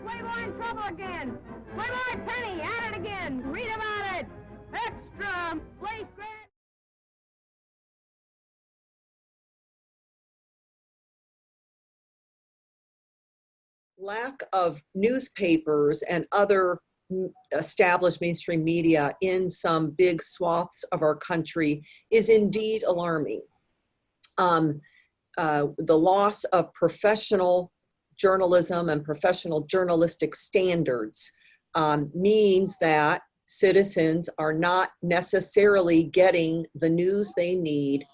Playboy in trouble again. Playboy Penny at it again. Read about it. Extra. Place grant. Lack of newspapers and other established mainstream media in some big swaths of our country is indeed alarming. The loss of professional journalism and professional journalistic standards means that citizens are not necessarily getting the news they need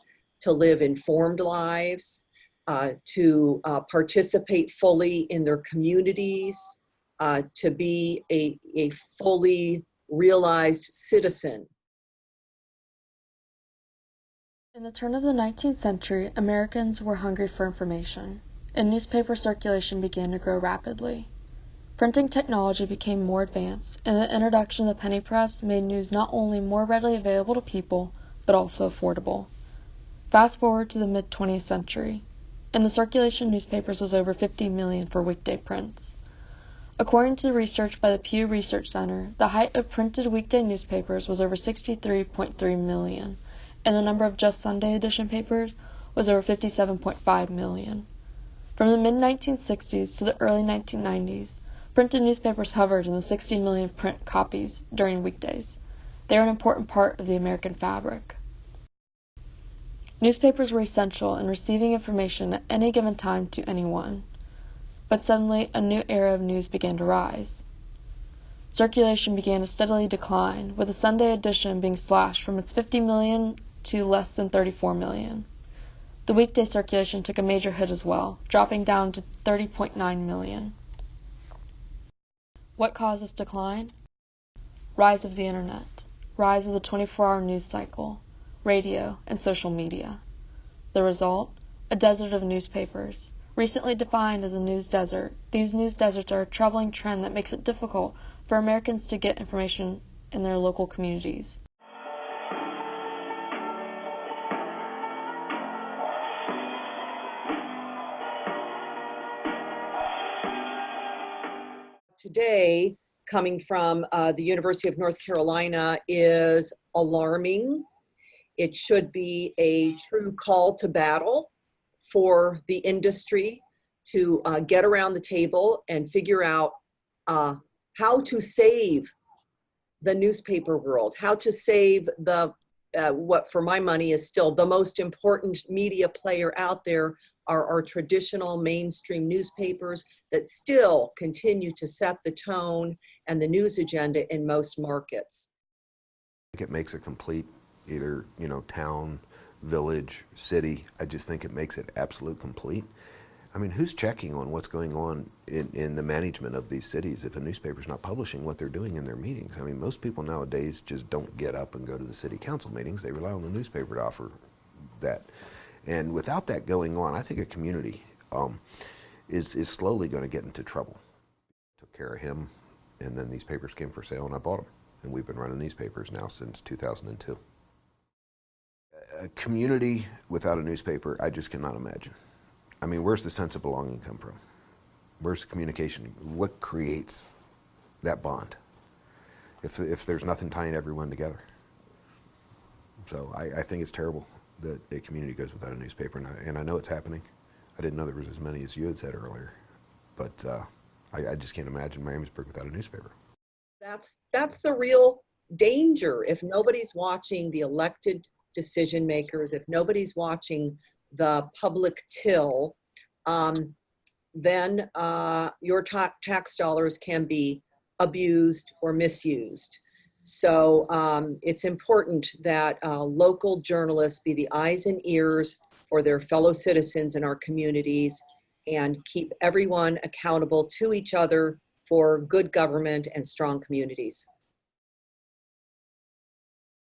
to live informed lives, to participate fully in their communities, to be a fully realized citizen. In the turn of the 19th century, Americans were hungry for information, and newspaper circulation began to grow rapidly. Printing technology became more advanced, and the introduction of the penny press made news not only more readily available to people, but also affordable. Fast forward to the mid-20th century, and the circulation of newspapers was over 50 million for weekday prints. According to research by the Pew Research Center, the height of printed weekday newspapers was over 63.3 million, and the number of just Sunday edition papers was over 57.5 million. From the mid-1960s to the early 1990s, printed newspapers hovered in the 60 million print copies during weekdays. They are an important part of the American fabric. Newspapers were essential in receiving information at any given time to anyone. But suddenly, a new era of news began to rise. Circulation began to steadily decline, with the Sunday edition being slashed from its 50 million to less than 34 million. The weekday circulation took a major hit as well, dropping down to 30.9 million. What caused this decline? Rise of the Internet, rise of the 24-hour news cycle, radio, and social media. The result? A desert of newspapers. Recently defined as a news desert, these news deserts are a troubling trend that makes it difficult for Americans to get information in their local communities. Today, coming from the University of North Carolina, is alarming. It should be a true call to battle for the industry to get around the table and figure out how to save the newspaper world, how to save the what for my money is still the most important media player out there are our traditional mainstream newspapers that still continue to set the tone and the news agenda in most markets. I think it makes a complete either, town, village, city. I just think it makes it absolute complete. I mean, who's checking on what's going on in the management of these cities if a newspaper's not publishing what they're doing in their meetings? I mean, most people nowadays just don't get up and go to the city council meetings. They rely on the newspaper to offer that. And without that going on, I think a community is slowly going to get into trouble. Took care of him, and then these papers came for sale, and I bought them. And we've been running these papers now since 2002. A community without a newspaper, I just cannot imagine. I mean, where's the sense of belonging come from? Where's the communication? What creates that bond if there's nothing tying everyone together? So I think it's terrible that a community goes without a newspaper, and I know it's happening. I didn't know there was as many as you had said earlier, but I just can't imagine Miamisburg without a newspaper. That's the real danger. If nobody's watching the elected decision makers, if nobody's watching the public till, then your tax dollars can be abused or misused. So it's important that local journalists be the eyes and ears for their fellow citizens in our communities and keep everyone accountable to each other for good government and strong communities.